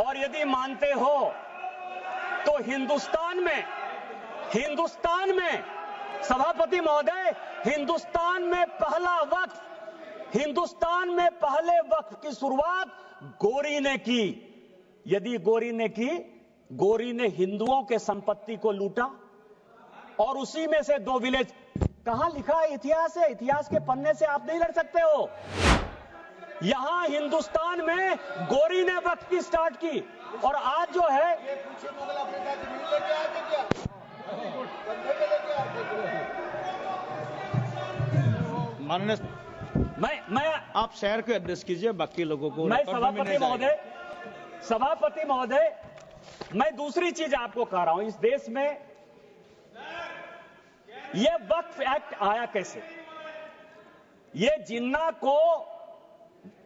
और यदि मानते हो तो हिंदुस्तान में सभापति महोदय, हिंदुस्तान में पहले वक्फ की शुरुआत गोरी ने की। यदि गोरी ने हिंदुओं के संपत्ति को लूटा और उसी में से 2 विलेज, कहां लिखा है? इतिहास है, इतिहास के पन्ने से आप नहीं लड़ सकते हो। यहां हिंदुस्तान में गोरी ने वक्फ की स्टार्ट की और आज जो है माननीय मैं आप शहर को एड्रेस कीजिए, बाकी लोगों को। मैं सभापति महोदय, मैं दूसरी चीज आपको कह रहा हूं, इस देश में यह वक्फ एक्ट आया कैसे? ये जिन्ना को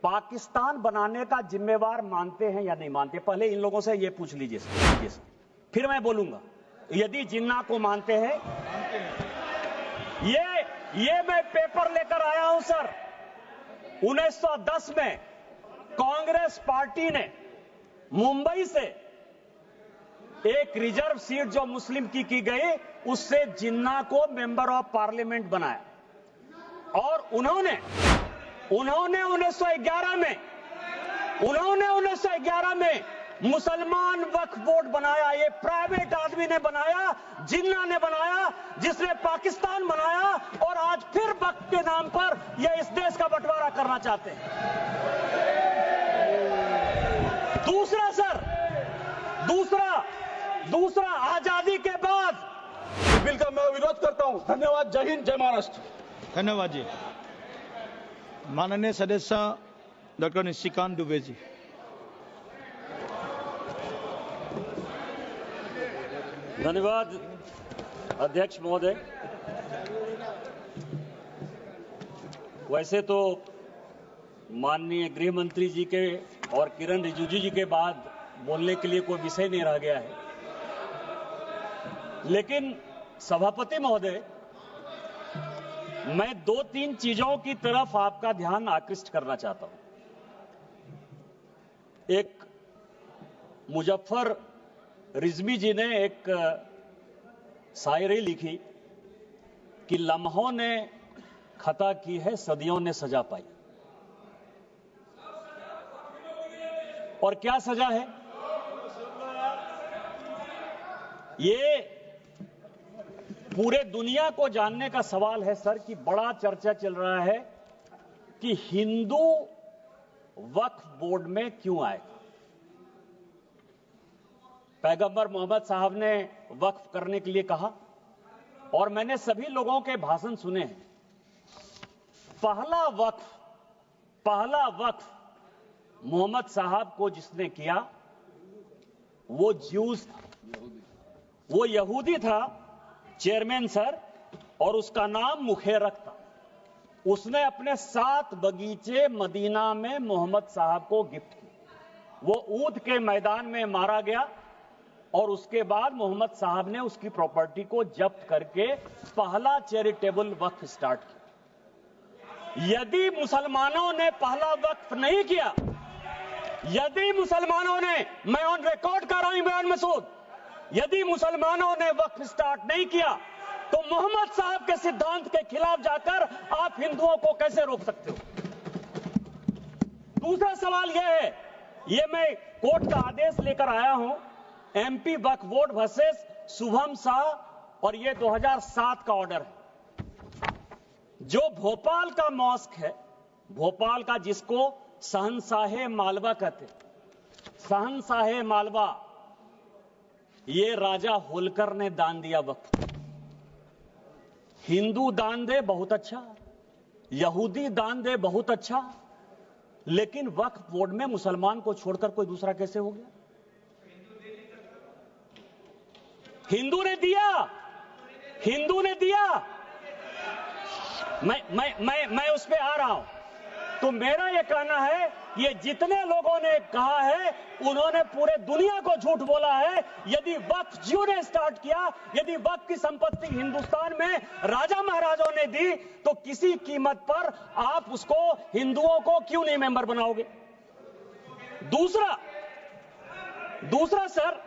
पाकिस्तान बनाने का जिम्मेवार मानते हैं या नहीं मानते? पहले इन लोगों से ये पूछ लीजिए सर, फिर मैं बोलूंगा। यदि जिन्ना को मानते हैं, ये मैं पेपर लेकर आया हूं सर। 1910 में कांग्रेस पार्टी ने मुंबई से एक रिजर्व सीट जो मुस्लिम की गई, उससे जिन्ना को मेंबर ऑफ पार्लियामेंट बनाया और उन्होंने 1911 में मुसलमान वक्फ बोर्ड बनाया। ये प्राइवेट आदमी ने बनाया, जिन्ना ने बनाया, जिसने पाकिस्तान बनाया और आज फिर वक्फ के नाम पर ये इस देश का बंटवारा करना चाहते हैं। दूसरा आजादी के बाद बिल का मैं विरोध करता हूं। धन्यवाद। जय हिंद, जय महाराष्ट्र। धन्यवाद जी। माननीय सदस्य डॉक्टर निशिकांत दुबे जी। धन्यवाद अध्यक्ष महोदय। वैसे तो माननीय गृह मंत्री जी के और किरण रिजिजू जी के बाद बोलने के लिए कोई विषय नहीं रह गया है, लेकिन सभापति महोदय, मैं 2-3 चीजों की तरफ आपका ध्यान आकृष्ट करना चाहता हूं। एक मुजफ्फर रिजवी जी ने एक शायरी लिखी कि लम्हों ने खता की है, सदियों ने सजा पाई। और क्या सजा है? ये पूरे दुनिया को जानने का सवाल है सर कि बड़ा चर्चा चल रहा है कि हिंदू वक्फ बोर्ड में क्यों आएगा। पैगंबर मोहम्मद साहब ने वक्फ करने के लिए कहा और मैंने सभी लोगों के भाषण सुने हैं। पहला वक्फ मोहम्मद साहब को जिसने किया वो ज्यूस था, वो यहूदी था चेयरमैन सर, और उसका नाम मुखेरक था। उसने अपने 7 बगीचे मदीना में मोहम्मद साहब को गिफ्ट किए। वो ऊद के मैदान में मारा गया और उसके बाद मोहम्मद साहब ने उसकी प्रॉपर्टी को जब्त करके पहला चैरिटेबल वक्फ स्टार्ट किया। यदि मुसलमानों ने पहला वक्फ नहीं किया, यदि मुसलमानों ने, मैं ऑन रिकॉर्ड कर रहा हूं इमरान मसूद, यदि मुसलमानों ने वक्फ स्टार्ट नहीं किया तो मोहम्मद साहब के सिद्धांत के खिलाफ जाकर आप हिंदुओं को कैसे रोक सकते हो? दूसरा सवाल यह है, यह मैं कोर्ट का आदेश लेकर आया हूं, एमपी वक्फ बोर्ड वर्सेस शुभम शाह, और यह 2007 का ऑर्डर है। जो भोपाल का मॉस्क है, भोपाल का, जिसको शहंशाहे मालवा कहते, शहंशाहे मालवा, ये राजा होलकर ने दान दिया वक्फ। हिंदू दान दे बहुत अच्छा, यहूदी दान दे बहुत अच्छा, लेकिन वक्फ बोर्ड में मुसलमान को छोड़कर कोई दूसरा कैसे हो गया? हिंदू ने दिया। मैं उस पे आ रहा हूं। तो मेरा यह कहना है, ये जितने लोगों ने कहा है उन्होंने पूरे दुनिया को झूठ बोला है। यदि वक्फ जियो ने स्टार्ट किया, यदि वक्फ की संपत्ति हिंदुस्तान में राजा महाराजाओं ने दी, तो किसी कीमत पर आप उसको, हिंदुओं को क्यों नहीं मेंबर बनाओगे? दूसरा सर,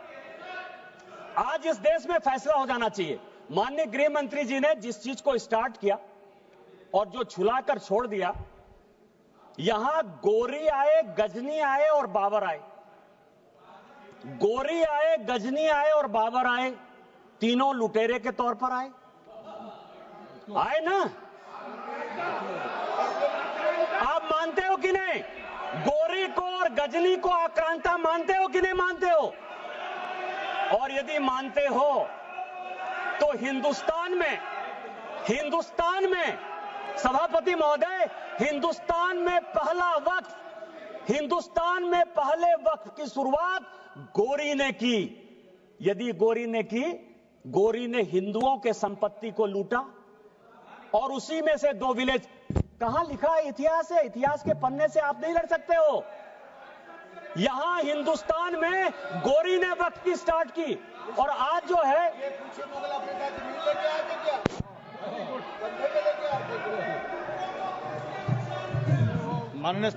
आज इस देश में फैसला हो जाना चाहिए। माननीय गृह मंत्री जी ने जिस चीज को स्टार्ट किया और जो छुलाकर छोड़ दिया, यहां गोरी आए, गजनी आए और बाबर आए, गोरी आए, गजनी आए और बाबर आए, तीनों लुटेरे के तौर पर आए ना? आप मानते हो कि नहीं? गोरी को और गजनी को आक्रांता मानते हो कि नहीं मानते हो? और यदि मानते हो तो हिंदुस्तान में सभापति महोदय, हिंदुस्तान में पहले वक्फ की शुरुआत गोरी ने की। यदि गोरी ने की, गोरी ने हिंदुओं के संपत्ति को लूटा और उसी में से 2 विलेज। कहां लिखा है? इतिहास है, इतिहास के पन्ने से आप नहीं लड़ सकते हो। यहां हिंदुस्तान में गोरी ने वक्फ की स्टार्ट की और आज जो है माननीय,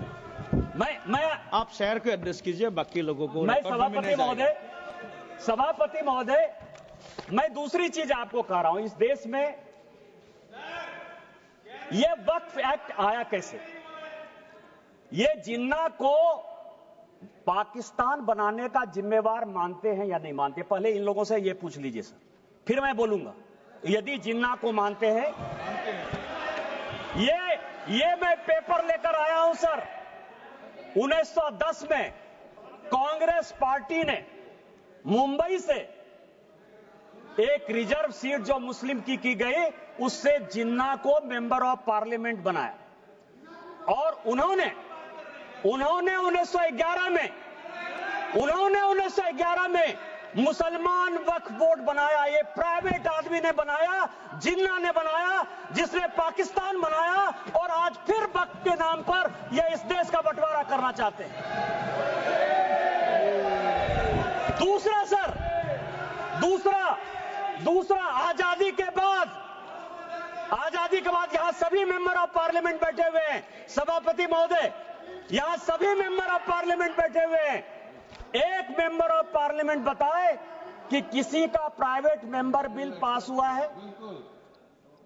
मैं आप शहर को एड्रेस कीजिए, बाकी लोगों को। मैं सभापति महोदय, मैं दूसरी चीज आपको कह रहा हूं। इस देश में यह वक्फ एक्ट आया कैसे? ये जिन्ना को पाकिस्तान बनाने का जिम्मेवार मानते हैं या नहीं मानते? पहले इन लोगों से ये पूछ लीजिए सर, फिर मैं बोलूंगा। यदि जिन्ना को मानते हैं, ये मैं पेपर लेकर आया हूं सर। 1910 में कांग्रेस पार्टी ने मुंबई से एक रिजर्व सीट जो मुस्लिम की गई, उससे जिन्ना को मेंबर ऑफ पार्लियामेंट बनाया और उन्होंने 1911 में मुसलमान वक्फ बोर्ड बनाया। ये प्राइवेट आदमी ने बनाया, जिन्ना ने बनाया, जिसने पाकिस्तान बनाया और आज फिर वक्फ के नाम पर ये इस देश का बंटवारा करना चाहते हैं। दूसरा सर, दूसरा आजादी के बाद यहां सभी मेंबर ऑफ पार्लियामेंट बैठे हुए हैं। सभापति महोदय, यहां सभी मेंबर ऑफ पार्लियामेंट बैठे हुए हैं। एक मेंबर ऑफ पार्लियामेंट बताए कि किसी का प्राइवेट मेंबर बिल पास हुआ है?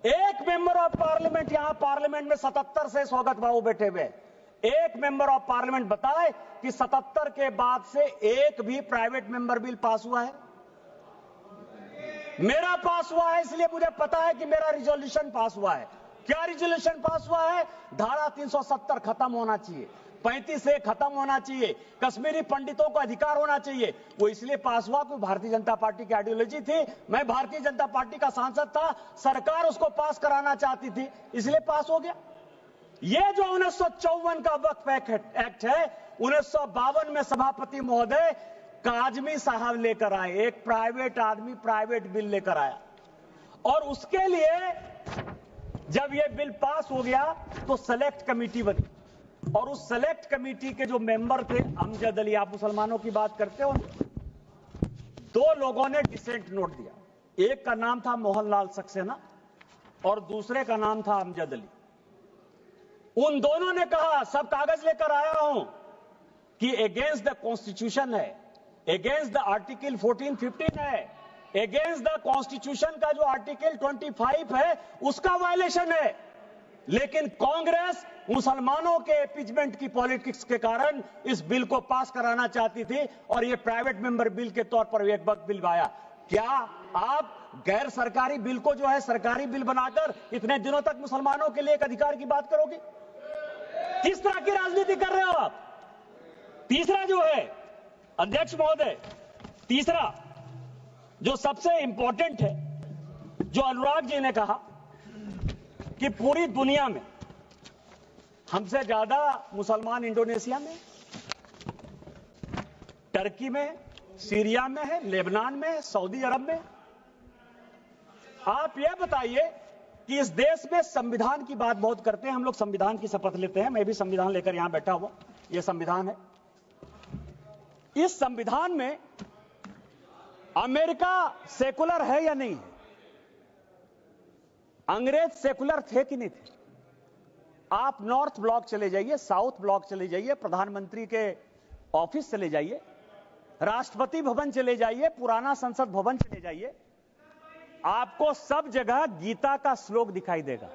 एक मेंबर ऑफ पार्लियामेंट, यहां पार्लियामेंट में 77 से स्वागत बाबू बैठे हुए, एक मेंबर ऑफ पार्लियामेंट बताए कि 77 के बाद से एक भी प्राइवेट मेंबर बिल पास हुआ है? मेरा पास हुआ है, इसलिए मुझे पता है कि मेरा रिजोल्यूशन पास हुआ है। क्या रिजोल्यूशन पास हुआ है? धारा 370 खत्म होना चाहिए, 35A खत्म होना चाहिए, कश्मीरी पंडितों को अधिकार होना चाहिए। वो इसलिए पास हुआ कि भारतीय जनता पार्टी की आइडियोलॉजी थी। मैं भारतीय जनता पार्टी का सांसद था, सरकार उसको पास कराना चाहती थी, इसलिए पास हो गया। ये जो 1954 का वक्फ एक्ट है, 1952 में सभापति महोदय काजमी साहब लेकर आए। एक प्राइवेट आदमी प्राइवेट बिल लेकर आया और उसके लिए जब ये बिल पास हो गया तो सेलेक्ट कमेटी बनी और उस सेलेक्ट कमेटी के जो मेंबर थे, अमजद अली, आप मुसलमानों की बात करते हो, 2 लोगों ने डिसेंट नोट दिया। एक का नाम था मोहनलाल सक्सेना और दूसरे का नाम था अमजद अली। उन दोनों ने कहा, सब कागज लेकर आया हूं, कि अगेंस्ट द कॉन्स्टिट्यूशन है, अगेंस्ट द आर्टिकल 14-15 है, अगेंस्ट द कॉन्स्टिट्यूशन का जो आर्टिकल 25 है उसका वायलेशन है। लेकिन कांग्रेस मुसलमानों के एपीजमेंट की पॉलिटिक्स के कारण इस बिल को पास कराना चाहती थी और यह प्राइवेट मेंबर बिल के तौर पर एक वक्त बिल आया। क्या आप गैर सरकारी बिल को जो है सरकारी बिल बनाकर इतने दिनों तक मुसलमानों के लिए एक अधिकार की बात करोगे? किस तरह की राजनीति कर रहे हो आप? तीसरा जो है अध्यक्ष महोदय, तीसरा जो सबसे इंपॉर्टेंट है, जो अनुराग जी ने कहा कि पूरी दुनिया में हमसे ज्यादा मुसलमान इंडोनेशिया में, टर्की में, सीरिया में है, लेबनान में है, सऊदी अरब में। आप यह बताइए कि इस देश में संविधान की बात बहुत करते हैं, हम लोग संविधान की शपथ लेते हैं, मैं भी संविधान लेकर यहां बैठा हुआ, यह संविधान है। इस संविधान में अमेरिका सेकुलर है या नहीं है? अंग्रेज सेकुलर थे कि नहीं थे? आप नॉर्थ ब्लॉक चले जाइए, साउथ ब्लॉक चले जाइए, प्रधानमंत्री के ऑफिस चले जाइए, राष्ट्रपति भवन चले जाइए, पुराना संसद भवन चले जाइए, आपको सब जगह गीता का श्लोक दिखाई देगा।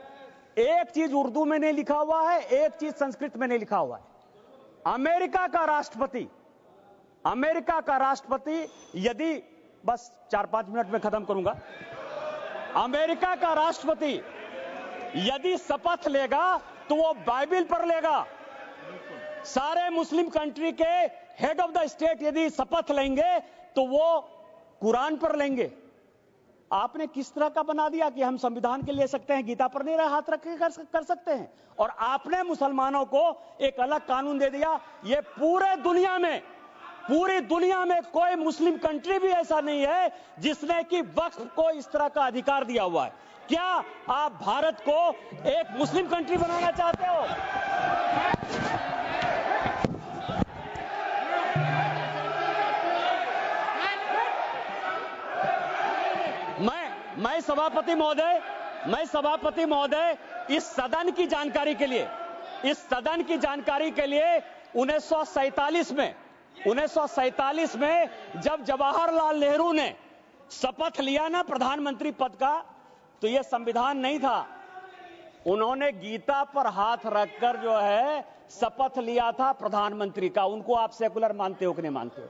एक चीज उर्दू में नहीं लिखा हुआ है, एक चीज संस्कृत में नहीं लिखा हुआ है। अमेरिका का राष्ट्रपति यदि, बस 4-5 मिनट में खत्म करूंगा, अमेरिका का राष्ट्रपति यदि शपथ लेगा तो वो बाइबल पर लेगा। सारे मुस्लिम कंट्री के हेड ऑफ द स्टेट यदि शपथ लेंगे तो वो कुरान पर लेंगे। आपने किस तरह का बना दिया कि हम संविधान के ले सकते हैं, गीता पर नहीं हाथ रख के कर सकते हैं। और आपने मुसलमानों को एक अलग कानून दे दिया। ये पूरी दुनिया में कोई मुस्लिम कंट्री भी ऐसा नहीं है जिसने कि वक्फ को इस तरह का अधिकार दिया हुआ है। क्या आप भारत को एक मुस्लिम कंट्री बनाना चाहते हो? मैं सभापति महोदय इस सदन की जानकारी के लिए 1947 में जब जवाहरलाल नेहरू ने शपथ लिया ना प्रधानमंत्री पद का, तो यह संविधान नहीं था। उन्होंने गीता पर हाथ रखकर जो है शपथ लिया था प्रधानमंत्री का। उनको आप सेकुलर मानते हो कि नहीं मानते हो?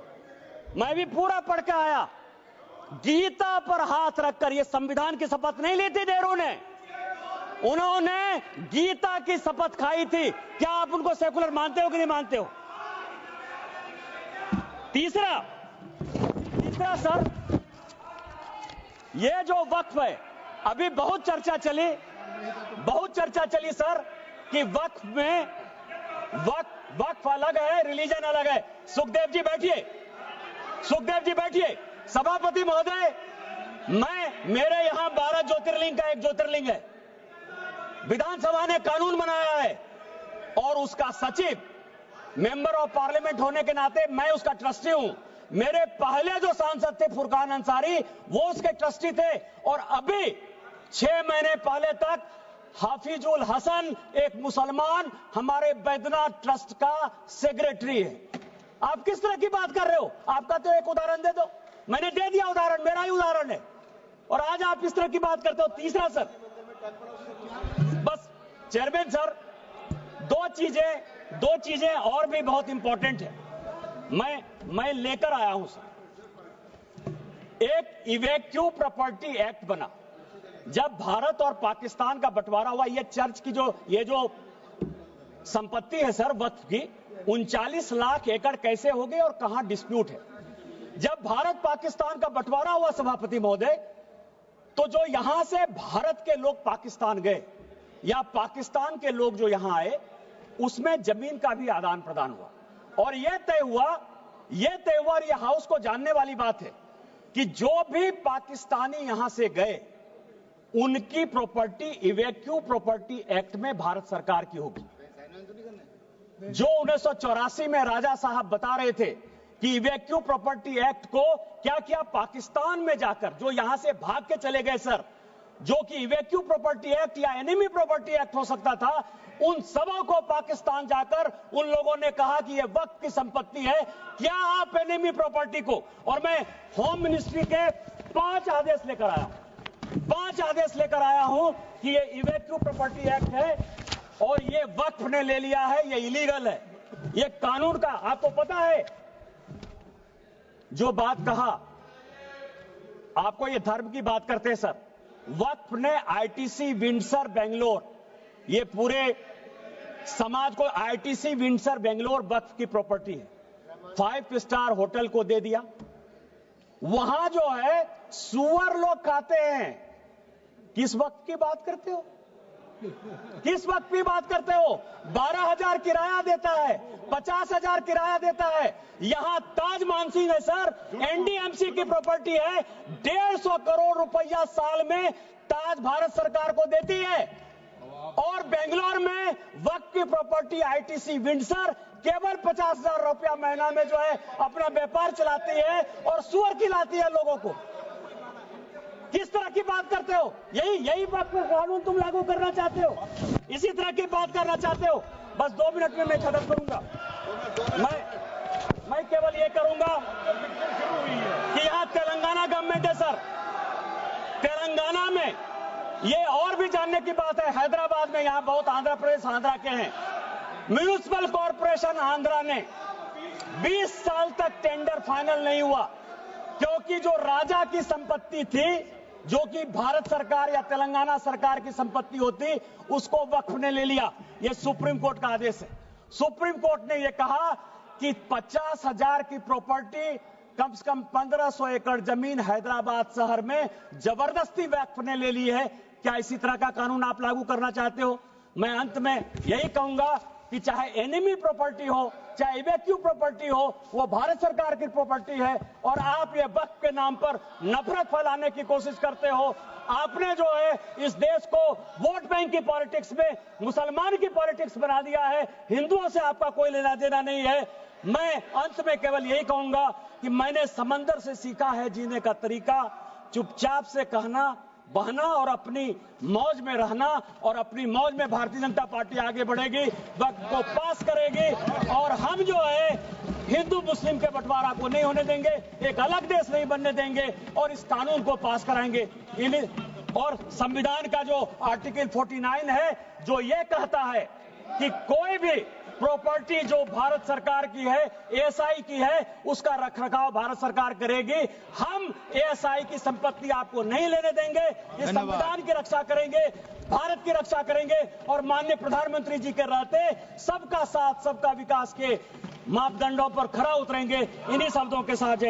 मैं भी पूरा पढ़ के आया। गीता पर हाथ रखकर, यह संविधान की शपथ नहीं ली थी नेहरू ने, उन्होंने गीता की शपथ खाई थी। क्या आप उनको सेकुलर मानते हो कि नहीं मानते हो? तीसरा सर, ये जो वक्फ है, अभी बहुत चर्चा चली सर कि वक्फ में वक्फ अलग है, रिलीजन अलग है। सुखदेव जी बैठिए। सभापति महोदय, मेरे यहां 12 ज्योतिर्लिंग का एक ज्योतिर्लिंग है। विधानसभा ने कानून बनाया है और उसका सचिव, मेंबर ऑफ पार्लियामेंट होने के नाते मैं उसका ट्रस्टी हूं। मेरे पहले जो सांसद थे फुरकान अंसारी, वो उसके ट्रस्टी थे। और अभी 6 महीने पहले तक हाफिजुल हसन, एक मुसलमान, हमारे बैद्यनाथ ट्रस्ट का सेक्रेटरी है। आप किस तरह की बात कर रहे हो? आपका तो एक उदाहरण दे दो। मैंने दे दिया उदाहरण, मेरा ही उदाहरण है, और आज आप इस तरह की बात करते हो। तीसरा सर, बस चेयरमैन सर, दो चीजें और भी बहुत इंपॉर्टेंट है, मैं लेकर आया हूं सर। एक इवैक्यू प्रॉपर्टी एक्ट बना। जब भारत और पाकिस्तान का बंटवारा हुआ, ये चर्च की ये जो संपत्ति है सर वक्फ की, 39 लाख एकड़ कैसे हो गई और कहां डिस्प्यूट है। जब भारत पाकिस्तान का बंटवारा हुआ सभापति महोदय, तो जो यहां से भारत के लोग पाकिस्तान गए या पाकिस्तान के लोग जो यहां आए, उसमें जमीन का भी आदान प्रदान हुआ। और यह तय हुआ, ये हाउस को जानने वाली बात है कि जो भी पाकिस्तानी यहां से गए, उनकी प्रॉपर्टी इवैक्यू प्रॉपर्टी एक्ट में भारत सरकार की होगी। जो 1984 में राजा साहब बता रहे थे कि इवैक्यू प्रॉपर्टी एक्ट को क्या किया, पाकिस्तान में जाकर जो यहां से भाग के चले गए सर, जो कि इवैक्यू प्रॉपर्टी एक्ट या एनिमी प्रॉपर्टी एक्ट हो सकता था, उन सबों को पाकिस्तान जाकर उन लोगों ने कहा कि यह वक्त की संपत्ति है, क्या आप एनिमी प्रॉपर्टी को, और मैं होम मिनिस्ट्री के 5 आदेश लेकर आया हूं कि यह इवैक्यू प्रॉपर्टी एक्ट है और यह वक्फ ने ले लिया है, यह इलीगल है। यह कानून का आपको पता है। जो बात कहा, आपको यह धर्म की बात करते हैं सर, वक्फ ने आईटीसी विंडसर बेंगलोर, ये पूरे समाज को आईटीसी विंडसर बेंगलोर वक्फ की प्रॉपर्टी है, 5 स्टार होटल को दे दिया। वहां जो है सुअर लोग खाते हैं। किस वक्त की बात करते हो? 12,000 किराया देता है, 50,000 किराया देता है। यहां ताज मानसिंह है सर, एनडीएमसी की प्रॉपर्टी है, 150 करोड़ रुपया साल में ताज भारत सरकार को देती है। और बेंगलोर में वक्फ की प्रॉपर्टी आईटीसी विंडसर केवल 50,000 रुपया महीना में जो है अपना व्यापार चलाती है और सुअर खिलाती है लोगों को। किस तरह की बात करते हो? यही वक्फ कानून तुम लागू करना चाहते हो? इसी तरह की बात करना चाहते हो? बस 2 मिनट में मैं खत्म करूंगा। मैं केवल ये करूंगा कि यहाँ तेलंगाना गवर्नमेंट है सर, तेलंगाना में ये और भी जानने की बात है, हैदराबाद में यहाँ बहुत आंध्र प्रदेश आंध्रा के हैं, म्यूनिसिपल कॉरपोरेशन आंध्रा ने 20 साल तक टेंडर फाइनल नहीं हुआ, क्योंकि जो राजा की संपत्ति थी, जो कि भारत सरकार या तेलंगाना सरकार की संपत्ति होती, उसको वक्फ ने ले लिया। यह सुप्रीम कोर्ट का आदेश है। सुप्रीम कोर्ट ने यह कहा कि 50,000 की प्रॉपर्टी, कम से कम 1500 एकड़ जमीन हैदराबाद शहर में जबरदस्ती वक्फ ने ले ली है। क्या इसी तरह का कानून आप लागू करना चाहते हो? मैं अंत में यही कहूंगा कि चाहे एनिमी प्रॉपर्टी हो, चाहे इवैक्यू प्रॉपर्टी हो, वो भारत सरकार की प्रॉपर्टी है और आप ये वक्फ के नाम पर नफरत फैलाने की कोशिश करते हो। आपने जो है इस देश को वोट बैंक की पॉलिटिक्स में मुसलमान की पॉलिटिक्स बना दिया है। हिंदुओं से आपका कोई लेना देना नहीं है। मैं अंत में केवल यही कहूंगा कि मैंने समंदर से सीखा है जीने का तरीका, चुपचाप से कहना, बहना और अपनी मौज में रहना, और अपनी मौज में भारतीय जनता पार्टी आगे बढ़ेगी, वक्त को पास करेगी और हम जो है हिंदू मुस्लिम के बंटवारा को नहीं होने देंगे, एक अलग देश नहीं बनने देंगे और इस कानून को पास कराएंगे। और संविधान का जो आर्टिकल 49 है, जो ये कहता है कि कोई भी प्रॉपर्टी जो भारत सरकार की है, एएसआई की है, उसका रखरखाव भारत सरकार करेगी। हम एएसआई की संपत्ति आपको नहीं लेने देंगे। इस संविधान की रक्षा करेंगे, भारत की रक्षा करेंगे और माननीय प्रधानमंत्री जी के रहते सबका साथ सबका विकास के मापदंडों पर खरा उतरेंगे। इन्हीं शब्दों के साथ जय हिंद।